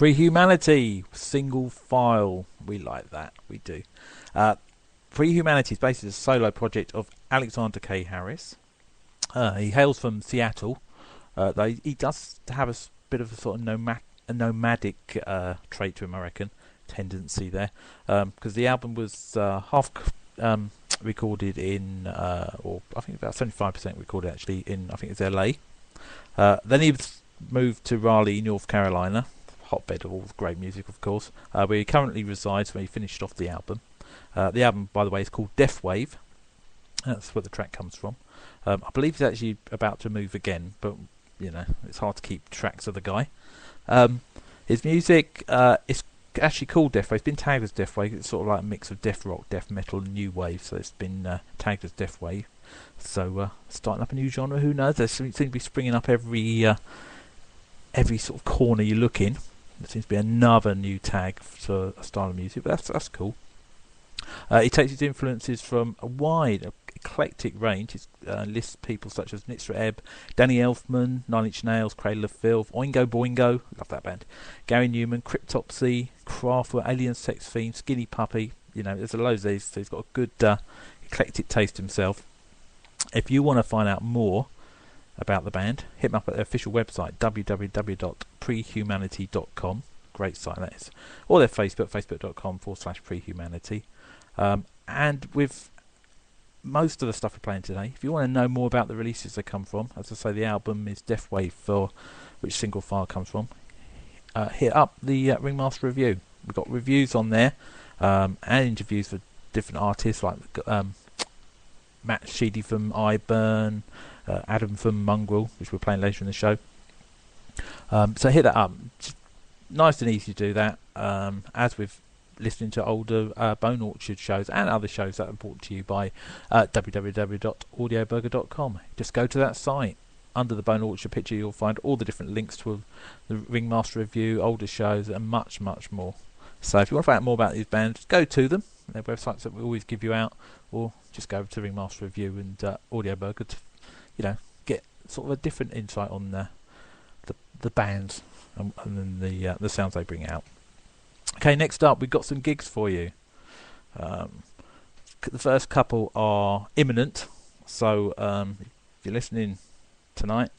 Pre-Humanity, single file. We like that, we do. Pre-Humanity is basically a solo project of Alexander K. Harris. He hails from Seattle. Though he does have a bit of a sort of nomadic trait to him, I reckon, tendency there. Because the album was half recorded in, or I think about 75% recorded actually in, I think it's LA. Then he moved to Raleigh, North Carolina, hotbed of all great music, of course, where he currently resides, where he finished off the album. The album, by the way, is called Death Wave. That's where the track comes from. I believe he's actually about to move again, but you know, it's hard to keep tracks of the guy. His music is actually called Death Wave. It's been tagged as Death Wave. It's sort of like a mix of death rock, death metal, and new wave. So it's been tagged as Death Wave. So starting up a new genre. Who knows? There seems to be springing up every sort of corner you look in. There seems to be another new tag for a style of music. But that's cool. He takes his influences from a wide, eclectic range. He lists people such as Nitzer Ebb, Danny Elfman, Nine Inch Nails, Cradle of Filth, Oingo Boingo, love that band, Gary Newman, Cryptopsy, Kraftwerk, Alien Sex Fiend, Skinny Puppy. You know, there's a load of these. So he's got a good eclectic taste himself. If you want to find out more about the band, hit them up at their official website, www.prehumanity.com. Great site that is. Or their Facebook, facebook.com/prehumanity. And with most of the stuff we're playing today, if you want to know more about the releases they come from, as I say, the album is Death Wave, for which single file comes from, hit up the Ringmaster Review. We've got reviews on there, and interviews for different artists like Matt Sheedy from iBurn, Adam from Mongrel, which we're playing later in the show. So hit that up. Just nice and easy to do that, as with listening to older Bone Orchard shows and other shows that are brought to you by www.audioburger.com. Just go to that site. Under the Bone Orchard picture, you'll find all the different links to the Ringmaster Review, older shows, and much, much more. So if you want to find out more about these bands, go to them. They're websites that we always give you out, or just go over to Ringmaster Review and Audioburger to, you know, get sort of a different insight on the bands and then the sounds they bring out. Okay, next up, we've got some gigs for you. The first couple are imminent, so if you're listening tonight,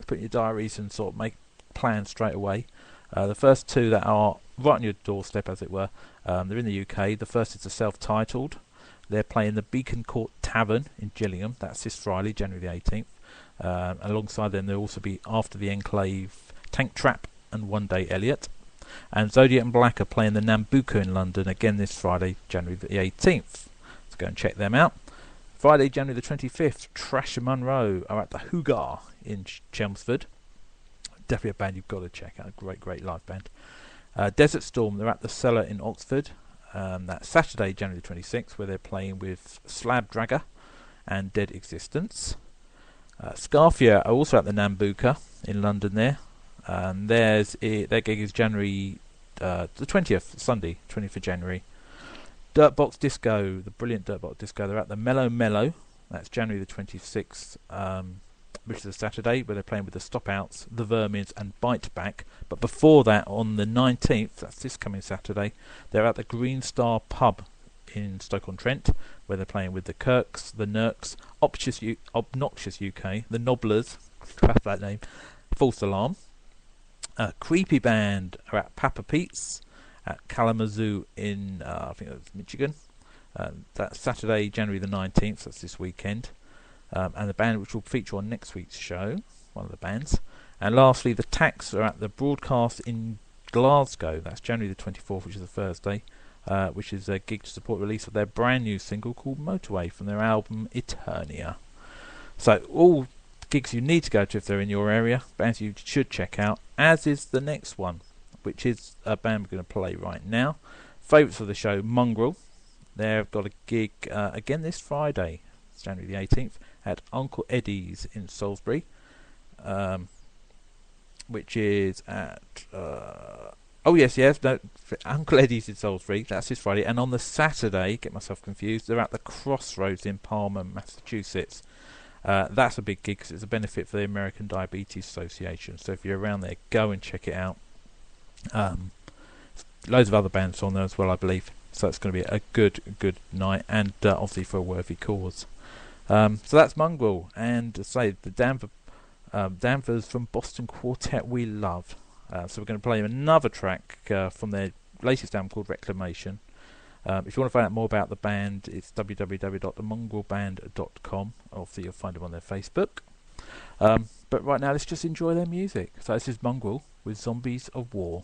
put in your diaries and sort of make plans straight away. The first two that are right on your doorstep, as it were, they're in the UK. The first is the self-titled. They're playing the Beacon Court Tavern in Gillingham. That's this Friday, January the 18th. Alongside them, there'll also be After the Enclave, Tank Trap, and One Day Elliot. And Zodiac and Black are playing the Nambucca in London again this Friday, January the 18th. So go and check them out. Friday, January the 25th, Trash and Monroe are at the Hoogar in Chelmsford. Definitely a band you've got to check out. A great, great live band. Desert Storm, they're at the Cellar in Oxford. That's Saturday, January the 26th, where they're playing with Slab Dragger and Dead Existence. Scarfia are also at the Nambucca in London there. Their gig is January the 20th, Sunday, 20th of January. Dirtbox Disco, the brilliant Dirtbox Disco, they're at the Mellow Mellow. That's January the 26th, which is a Saturday, where they're playing with the Stopouts, the Vermins, and Bite Back. But before that, on the 19th, that's this coming Saturday, they're at the Green Star Pub in Stoke-on-Trent, where they're playing with the Kirks, the Nurks, Obnoxious UK, the Nobblers, crap that name, False Alarm. Creepy Band are at Papa Pete's at Kalamazoo in, I think that's Michigan. That's Saturday, January the 19th, that's this weekend. And the band which will feature on next week's show, one of the bands. And lastly, the Tax are at the Broadcast in Glasgow. That's January the 24th, which is a Thursday, which is a gig to support the release of their brand new single called Motorway from their album Eternia. So all gigs you need to go to if they're in your area, bands you should check out, as is the next one, which is a band we're going to play right now. Favourites of the show, Mongrel. They've got a gig again this Friday, it's January the 18th, at Uncle Eddie's in Salisbury, which is at Uncle Eddie's in Salisbury. That's this Friday. And on the Saturday, get myself confused, they're at the Crossroads in Palmer, Massachusetts. That's a big gig because it's a benefit for the American Diabetes Association. So if you're around there, go and check it out. Loads of other bands on there as well, I believe. So it's going to be a good night, and obviously for a worthy cause. So that's Mongrel, and to say the Danvers from Boston Quartet we love. So we're going to play another track from their latest album called Reclamation. If you want to find out more about the band, it's www.themongrelband.com. Obviously you'll find them on their Facebook. But right now let's just enjoy their music. So this is Mongrel with Zombies of War.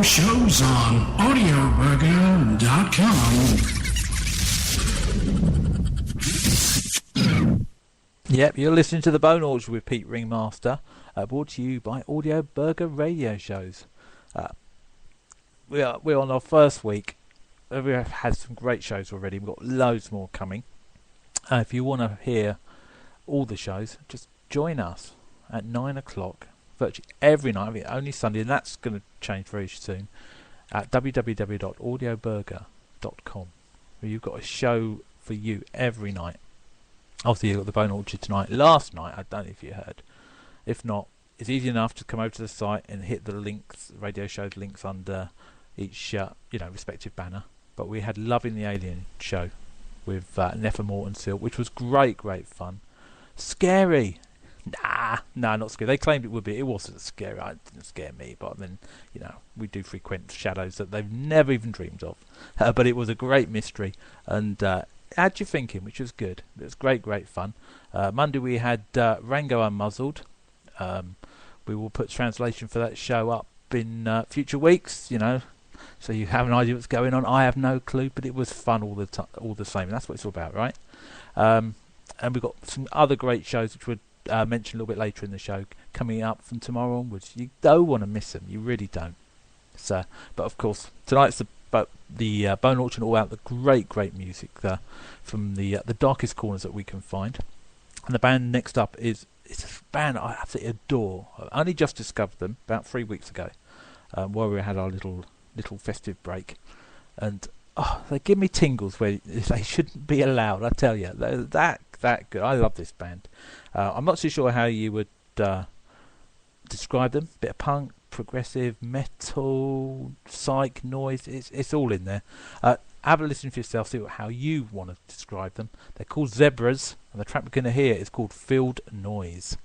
Shows on audioburger.com. Yep, you're listening to The Bone Orchard with Pete Ringmaster, brought to you by Audio Burger Radio Shows. We're on our first week. We have had some great shows already. We've got loads more coming. If you want to hear all the shows, just join us at 9 o'clock, virtually every night, only Sunday, and that's going to change very soon, at www.audioburger.com, where you've got a show for you every night. Obviously, you've got the Bone Orchard tonight. Last night, I don't know if you heard. If not, it's easy enough to come over to the site and hit the links, radio shows links under each respective banner. But we had Loving the Alien show with Neffa Morton-Seal, which was great fun. Scary. Nah, not scary. They claimed it would be. It wasn't scary. It didn't scare me. But then, we do frequent shadows that they've never even dreamed of. But it was a great mystery. And had you thinking, which was good. It was great fun. Monday we had Rango Unmuzzled. We will put translation for that show up in future weeks, so you have an idea what's going on. I have no clue, but it was fun all the same. And that's what it's all about, right? And we've got some other great shows which we'll mention a little bit later in the show coming up from tomorrow onwards. You don't want to miss them. You really don't. So, but of course, tonight's the Bone Orchard, all out the great music from the darkest corners that we can find. And the band next up it's a band I absolutely adore. I only just discovered them about 3 weeks ago, while we had our little festive break, and they give me tingles where they shouldn't be allowed. I tell you, they're that good. I love this band. I'm not too sure how you would describe them. Bit of punk, progressive, metal, psych, noise. It's all in there. Have a listen for yourself. See how you want to describe them. They're called Zebras, and the track we're going to hear is called Field Noise.